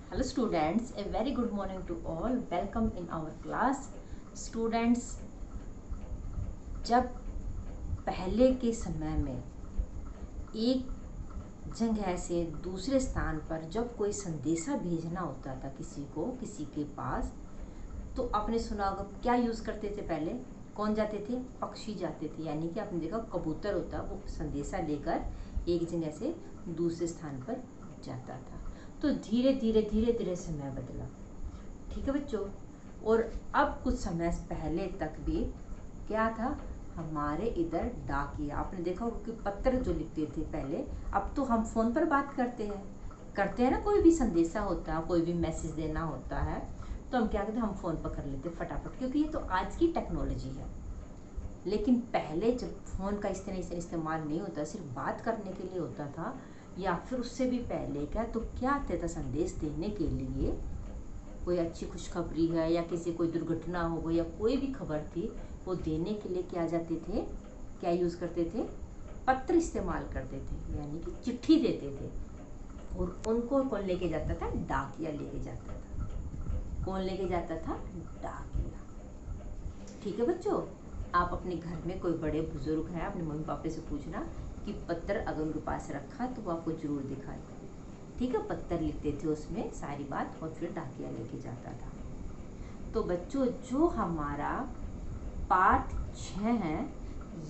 Hello students, a very good morning to all. Welcome in our class. Students, जब पहले के समय में एक जगह से दूसरे स्थान पर जब कोई संदेशा भेजना होता था किसी को, किसी के पास, तो आपने सुना होगा क्या यूज़ करते थे पहले? कौन जाते थे? पक्षी जाते थे, यानी कि आपने देखा कबूतर होता, वो संदेशा लेकर एक जगह से दूसरे स्थान पर जाता था। तो धीरे धीरे समय बदला, ठीक है बच्चों। और अब कुछ समय पहले तक भी क्या था, हमारे इधर डाकिया, आपने देखा होगा कि पत्र जो लिखते थे पहले, अब तो हम फ़ोन पर बात करते हैं ना। कोई भी संदेशा होता है, कोई भी मैसेज देना होता है, तो हम क्या करते हैं, हम फ़ोन पर कर लेते फटाफट, क्योंकि ये तो आज की टेक्नोलॉजी है। लेकिन पहले जब फ़ोन का इस तरह से इस्तेमाल नहीं होता, सिर्फ बात करने के लिए होता था, या फिर उससे भी पहले तो क्या आता था, संदेश देने के लिए, कोई अच्छी खुशखबरी है या किसी कोई दुर्घटना हो गई या कोई भी खबर थी, वो देने के लिए क्या जाते थे, क्या यूज़ करते थे, पत्र इस्तेमाल करते थे, यानी कि चिट्ठी देते थे। और उनको कौन लेके जाता था? डाकिया लेके जाता था। कौन लेके जाता था? डाकिया। ठीक है बच्चों, आप अपने घर में कोई बड़े बुजुर्ग हैं, अपने मम्मी पापा से पूछना कि पत्र अगर उनके पास रखा तो वो आपको जरूर दिखाते। ठीक है, पत्र लिखते थे उसमें सारी बात, और फिर डाकिया लेके जाता था। तो बच्चों, जो हमारा पाठ 6 है,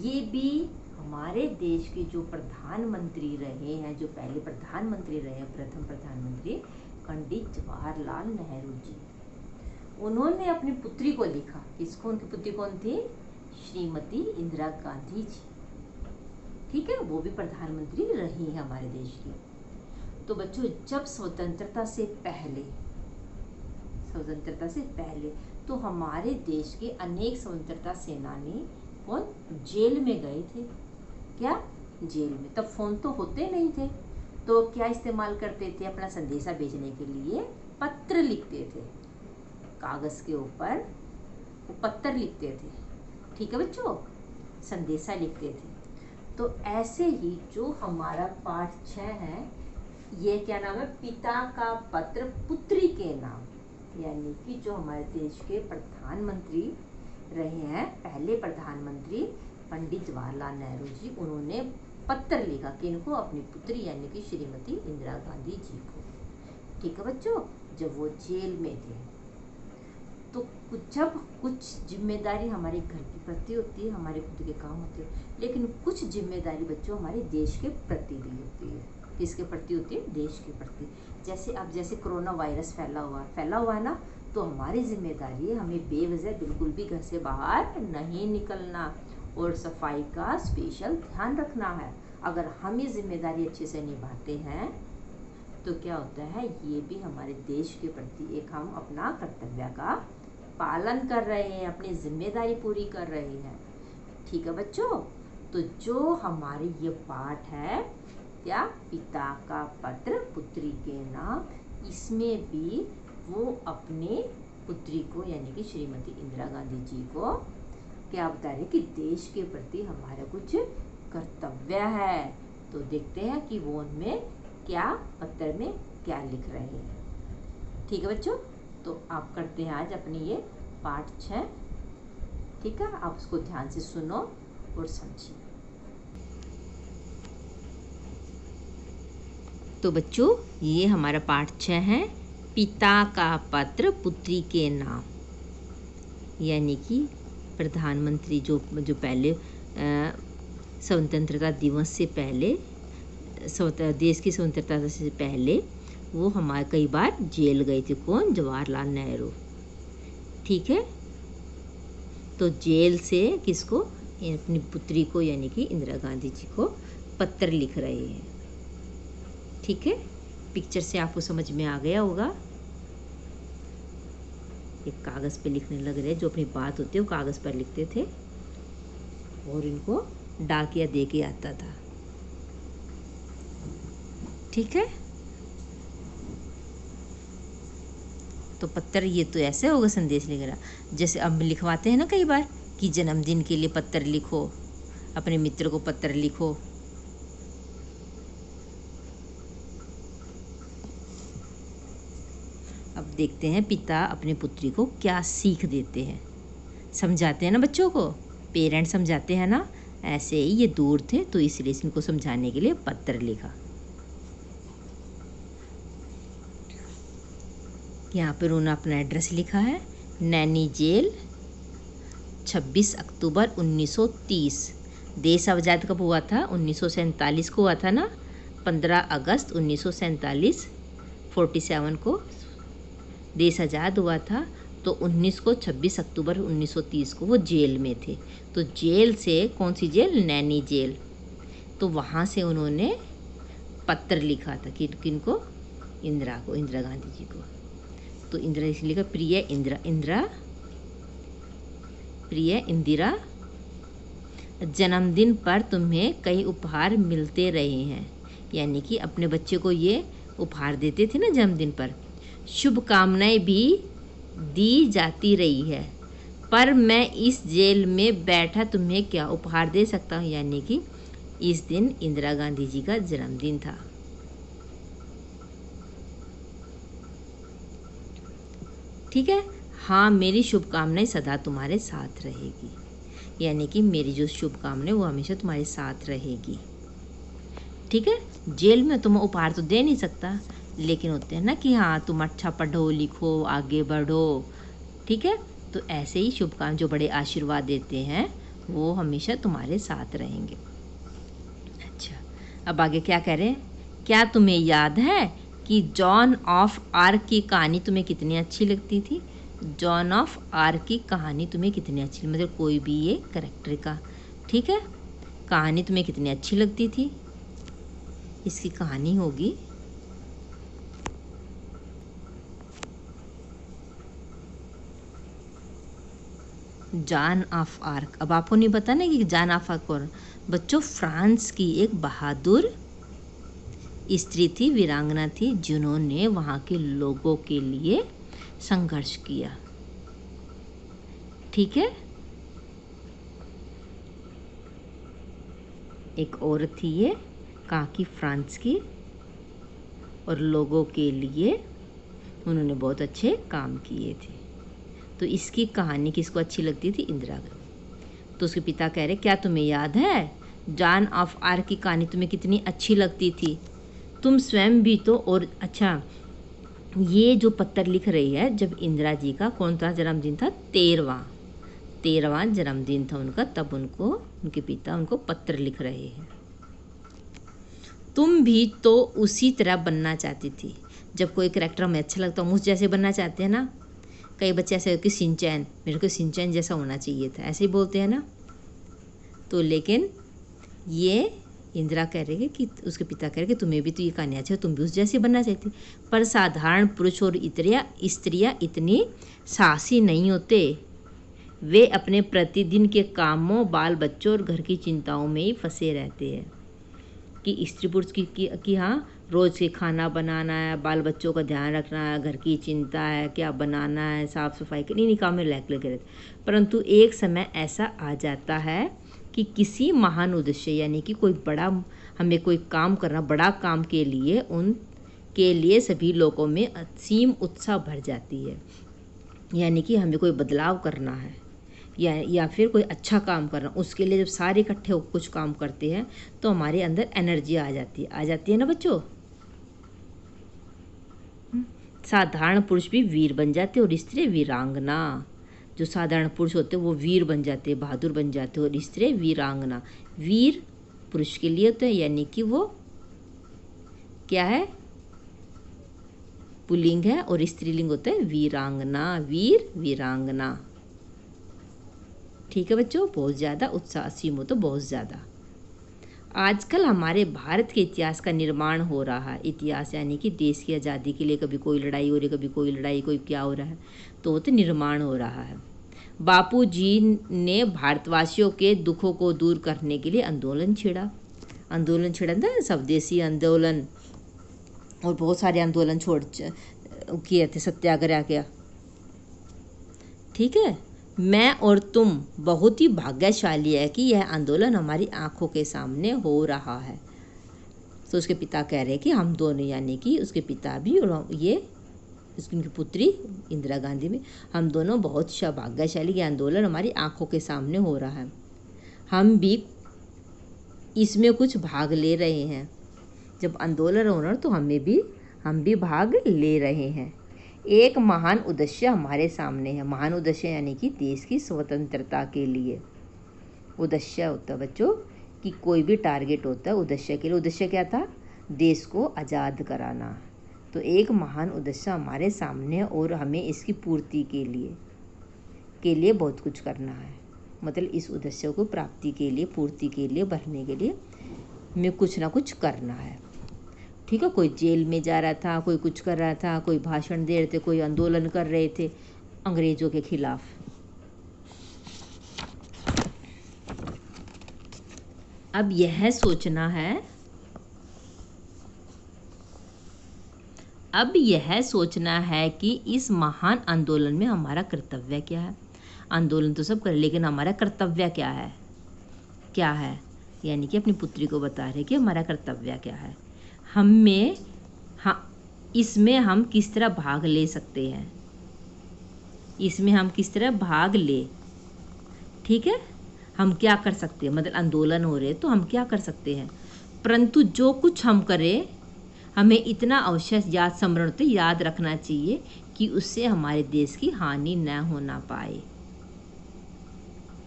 ये भी हमारे देश के जो प्रधानमंत्री रहे हैं, जो पहले प्रधानमंत्री रहे हैं, प्रथम प्रधानमंत्री पंडित जवाहरलाल नेहरू जी, उन्होंने अपनी पुत्री को लिखा। किसको? उनकी पुत्री कौन थी? श्रीमती इंदिरा गांधी जी। ठीक है, वो भी प्रधानमंत्री रही है हमारे देश की। तो बच्चों, जब स्वतंत्रता से पहले तो हमारे देश के अनेक स्वतंत्रता सेनानी कौन जेल में गए थे। क्या? जेल में। तब फोन तो होते नहीं थे, तो क्या इस्तेमाल करते थे अपना संदेशा भेजने के लिए? पत्र लिखते थे, कागज के ऊपर वो पत्र लिखते थे। ठीक है बच्चों, संदेशा लिखते थे। तो ऐसे ही जो हमारा पाठ 6 है, ये क्या नाम है? पिता का पत्र पुत्री के नाम, यानी कि जो हमारे देश के प्रधानमंत्री रहे हैं, पहले प्रधानमंत्री पंडित जवाहरलाल नेहरू जी, उन्होंने पत्र लिखा किनको? अपनी पुत्री यानी कि श्रीमती इंदिरा गांधी जी को। ठीक है बच्चों, जब वो जेल में थे, तो जब कुछ जिम्मेदारी हमारे घर के प्रति होती है, हमारे खुद के काम होते हैं, लेकिन कुछ जिम्मेदारी बच्चों हमारे देश के प्रति भी होती है। किसके प्रति होती है? देश के प्रति। जैसे कोरोना वायरस फैला हुआ है ना, तो हमारी जिम्मेदारी है हमें बेवजह बिल्कुल भी घर से बाहर नहीं निकलना, और सफाई का स्पेशल ध्यान रखना है। अगर हम ये जिम्मेदारी अच्छे से निभाते हैं, तो क्या होता है, ये भी हमारे देश के प्रति एक हम अपना कर्तव्य का पालन कर रहे हैं, अपनी जिम्मेदारी पूरी कर रहे हैं। ठीक है बच्चों, तो जो हमारी ये पाठ है, क्या? पिता का पत्र पुत्री के नाम, इसमें भी वो अपने पुत्री को यानी कि श्रीमती इंदिरा गांधी जी को क्या बता रहे कि देश के प्रति हमारा कुछ कर्तव्य है। तो देखते हैं कि वो उनमें क्या, पत्र में क्या लिख रहे हैं। ठीक है बच्चों, तो आप करते हैं आज अपनी ये पाठ 6। ठीक है, आप उसको ध्यान से सुनो और समझिए। तो बच्चों, ये हमारा पाठ 6 है, पिता का पत्र पुत्री के नाम, यानी कि प्रधानमंत्री जो पहले स्वतंत्रता दिवस से पहले, देश की स्वतंत्रता से पहले वो हमारे कई बार जेल गए थे। कौन? जवाहरलाल नेहरू। ठीक है, तो जेल से किसको? अपनी पुत्री को यानी कि इंदिरा गांधी जी को पत्र लिख रहे हैं। ठीक है, पिक्चर से आपको समझ में आ गया होगा। एक कागज़ पे लिखने लग रहे हैं, जो अपनी बात होती है वो कागज़ पर लिखते थे, और इनको डाकिया दे के आता था। ठीक है, तो पत्र ये तो ऐसे होगा संदेश लिखना, जैसे अब लिखवाते हैं ना कई बार कि जन्मदिन के लिए पत्र लिखो, अपने मित्र को पत्र लिखो। अब देखते हैं पिता अपने पुत्री को क्या सीख देते हैं। समझाते हैं ना बच्चों को, पेरेंट्स समझाते हैं ना, ऐसे ही ये दूर थे तो इसलिए इनको समझाने के लिए पत्र लिखा। यहाँ पर उन्होंने अपना एड्रेस लिखा है, नैनी जेल, 26 अक्टूबर 1930। देश आज़ाद कब हुआ था? 1947 को हुआ था ना। 15 अगस्त 1947 47 को देश आज़ाद हुआ था। तो 19 को 26 अक्टूबर 1930 को वो जेल में थे। तो जेल से, कौन सी जेल? नैनी जेल। तो वहाँ से उन्होंने पत्र लिखा था कि किनको? इंदिरा को, इंदिरा गांधी जी को। तो इंदिरा इसलिए लिखा, प्रिय इंदिरा, जन्मदिन पर तुम्हें कई उपहार मिलते रहे हैं। यानी कि अपने बच्चे को ये उपहार देते थे ना जन्मदिन पर। शुभकामनाएं भी दी जाती रही है, पर मैं इस जेल में बैठा तुम्हें क्या उपहार दे सकता हूँ। यानी कि इस दिन इंदिरा गांधी जी का जन्मदिन था। ठीक है। हाँ, मेरी शुभकामनाएं सदा तुम्हारे साथ रहेगी। यानी कि मेरी जो शुभकामनाएं वो हमेशा तुम्हारे साथ रहेगी। ठीक है। जेल में तुम उपहार तो दे नहीं सकता, लेकिन होते हैं ना कि हाँ तुम अच्छा पढ़ो लिखो आगे बढ़ो। ठीक है। तो ऐसे ही शुभकामनाएं, जो बड़े आशीर्वाद देते हैं वो हमेशा तुम्हारे साथ रहेंगे। अच्छा, अब आगे क्या कह रहे हैं? क्या तुम्हें याद है कि जॉन ऑफ आर्क की कहानी तुम्हें कितनी अच्छी लगती थी? जॉन ऑफ आर्क की कहानी तुम्हें कितनी अच्छी, मतलब कोई भी ये कैरेक्टर का, ठीक है, कहानी तुम्हें कितनी अच्छी लगती थी? इसकी कहानी होगी जॉन ऑफ आर्क। अब आपको नहीं पता ना कि जॉन ऑफ आर्क कौन? बच्चों, फ्रांस की एक बहादुर स्त्री थी, वीरांगना थी, जिन्होंने वहाँ के लोगों के लिए संघर्ष किया। ठीक है। एक औरत थी ये, कहाँ की? फ्रांस की, और लोगों के लिए उन्होंने बहुत अच्छे काम किए थे। तो इसकी कहानी किसको अच्छी लगती थी? इंदिरा गांधी। तो उसके पिता कह रहे, क्या तुम्हें याद है जॉन ऑफ आर्क की कहानी तुम्हें कितनी अच्छी लगती थी? तुम स्वयं भी तो। और अच्छा, ये जो पत्र लिख रही है, जब इंदिरा जी का कौन सा जन्मदिन था? 13वां जन्मदिन था उनका, तब उनको, उनके पिता उनको पत्र लिख रहे हैं। तुम भी तो उसी तरह बनना चाहती थी। जब कोई कैरेक्टर हमें अच्छा लगता है, हम उस जैसे बनना चाहते हैं ना। कई बच्चे ऐसे हो कि सिंचैन, मेरे को सिंचैन जैसा होना चाहिए था, ऐसे ही बोलते हैं ना। तो लेकिन ये इंदिरा कह रही है कि, उसके पिता कह रहे कि तुम्हें भी तो ये कहानी अच्छी है, तुम भी उस जैसे बनना चाहती। पर साधारण पुरुष और स्त्रियाँ इतनी साहसी नहीं होते। वे अपने प्रतिदिन के कामों, बाल बच्चों और घर की चिंताओं में ही फंसे रहते हैं। कि स्त्री पुरुष की हाँ, रोज़ के खाना बनाना है, बाल बच्चों का ध्यान रखना है, घर की चिंता है, क्या बनाना है, साफ़ सफाई के नहीं काम में लगे रहते। परंतु एक समय ऐसा आ जाता है कि किसी महान उद्देश्य, यानी कि कोई बड़ा, हमें कोई काम करना, बड़ा काम के लिए, उनके लिए सभी लोगों में असीम उत्साह भर जाती है। यानी कि हमें कोई बदलाव करना है या फिर कोई अच्छा काम करना, उसके लिए जब सारे इकट्ठे होकर कुछ काम करते हैं तो हमारे अंदर एनर्जी आ जाती है ना बच्चों। साधारण पुरुष भी वीर बन जाते और स्त्री वीरांगना। जो साधारण पुरुष होते हैं वो वीर बन जाते हैं, बहादुर बन जाते हैं, और स्त्री वीरांगना। वीर पुरुष के लिए होते हैं, यानी कि वो क्या है? पुल्लिंग है, और स्त्रीलिंग होता है वीरांगना, वीर वीरांगना। ठीक है बच्चों, बहुत ज़्यादा उत्साह, असीम हो तो बहुत ज़्यादा। आजकल हमारे भारत के इतिहास का निर्माण हो रहा है। इतिहास यानी कि देश की आज़ादी के लिए कभी कोई लड़ाई हो रही है, कभी कोई लड़ाई, कोई क्या हो रहा है, तो वो तो निर्माण हो रहा है। बापू जी ने भारतवासियों के दुखों को दूर करने के लिए आंदोलन छेड़ा था, स्वदेशी आंदोलन, और बहुत सारे आंदोलन किए थे, सत्याग्रह किया। ठीक है। मैं और तुम बहुत ही भाग्यशाली है कि यह आंदोलन हमारी आंखों के सामने हो रहा है। तो उसके पिता कह रहे हैं कि हम दोनों, यानी कि उसके पिता भी और ये उनकी पुत्री इंदिरा गांधी में। हम दोनों बहुत सौभाग्यशाली, ये आंदोलन हमारी आंखों के सामने हो रहा है, हम भी इसमें कुछ भाग ले रहे हैं। जब आंदोलन हो रहा है तो हम भी भाग ले रहे हैं। एक महान उद्देश्य हमारे सामने है। महान उद्देश्य यानी कि देश की स्वतंत्रता के लिए उद्देश्य होता है बच्चों, कि कोई भी टारगेट होता है उद्देश्य के लिए। उद्देश्य क्या था? देश को आज़ाद कराना। तो एक महान उद्देश्य हमारे सामने है और हमें इसकी पूर्ति के लिए बहुत कुछ करना है। मतलब इस उद्देश्य को प्राप्ति के लिए, पूर्ति के लिए, भरने के लिए हमें कुछ ना कुछ करना है। ठीक है, कोई जेल में जा रहा था, कोई कुछ कर रहा था, कोई भाषण दे रहे थे, कोई आंदोलन कर रहे थे अंग्रेजों के खिलाफ। अब यह सोचना है कि इस महान आंदोलन में हमारा कर्तव्य क्या है। आंदोलन तो सब करें, लेकिन हमारा कर्तव्य क्या है? यानी कि अपनी पुत्री को बता रहे कि हमारा कर्तव्य क्या है। इसमें हम किस तरह भाग ले सकते हैं, ठीक है, हम क्या कर सकते हैं। मतलब आंदोलन हो रहे तो हम क्या कर सकते हैं, परंतु जो कुछ हम करें हमें इतना अवश्य याद रखना चाहिए कि उससे हमारे देश की हानि न होना पाए।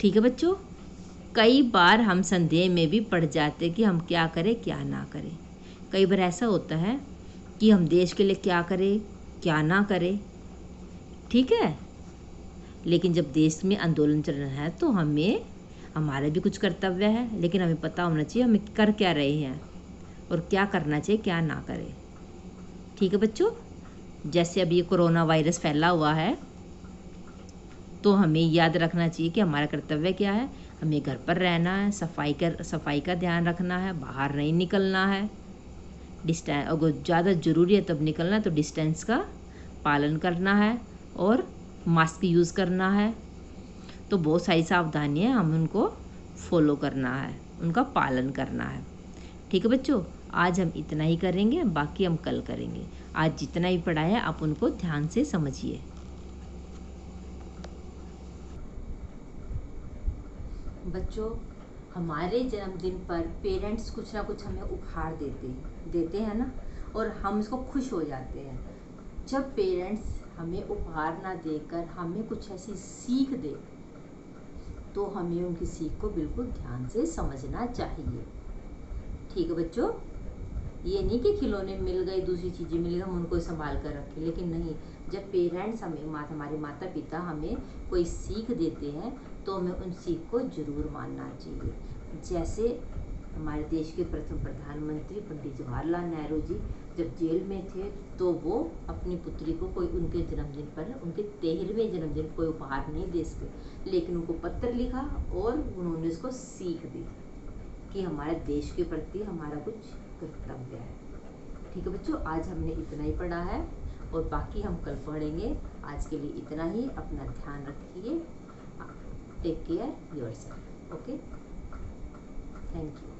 ठीक है बच्चों, कई बार हम संदेह में भी पड़ जाते कि हम क्या करें क्या ना करें। कई बार ऐसा होता है कि हम देश के लिए क्या करें क्या ना करें, ठीक है, लेकिन जब देश में आंदोलन चल रहा है तो हमारा भी कुछ कर्तव्य है, लेकिन हमें पता होना चाहिए हमें कर क्या रहे हैं और क्या करना चाहिए क्या ना करें। ठीक है बच्चों, जैसे अब ये कोरोना वायरस फैला हुआ है तो हमें याद रखना चाहिए कि हमारा कर्तव्य क्या है। हमें घर पर रहना है, सफाई का ध्यान रखना है, बाहर नहीं निकलना है, डिस्टेंस अगर ज़्यादा ज़रूरी है तब निकलना है तो डिस्टेंस का पालन करना है और मास्क यूज़ करना है। तो बहुत सारी सावधानियाँ हम उनको फॉलो करना है, उनका पालन करना है। ठीक है बच्चों, आज हम इतना ही करेंगे, बाकी हम कल करेंगे। आज जितना ही पढ़ा है आप उनको ध्यान से समझिए। बच्चों, हमारे जन्मदिन पर पेरेंट्स कुछ ना कुछ हमें उपहार देते हैं ना, और हम इसको खुश हो जाते हैं। जब पेरेंट्स हमें उपहार ना देकर हमें कुछ ऐसी सीख दे तो हमें उनकी सीख को बिल्कुल ध्यान से समझना चाहिए। ठीक है बच्चों, ये नहीं कि खिलौने मिल गए, दूसरी चीज़ें मिल गई हम उनको संभाल कर रखें, लेकिन नहीं, जब पेरेंट्स हमारे माता पिता हमें कोई सीख देते हैं तो हमें उन सीख को जरूर मानना चाहिए। जैसे हमारे देश के प्रथम प्रधानमंत्री पंडित जवाहरलाल नेहरू जी जब जेल में थे तो वो अपनी पुत्री को कोई उनके जन्मदिन पर, उनके 13वें जन्मदिन कोई उपहार नहीं दे सके, लेकिन उनको पत्र लिखा और उन्होंने उसको सीख दी कि हमारे देश के प्रति हमारा कुछ कर्तव्य है। ठीक है बच्चों, आज हमने इतना ही पढ़ा है और बाकी हम कल पढ़ेंगे। आज के लिए इतना ही, अपना ध्यान रखिए, take care yourself. Okay, thank you.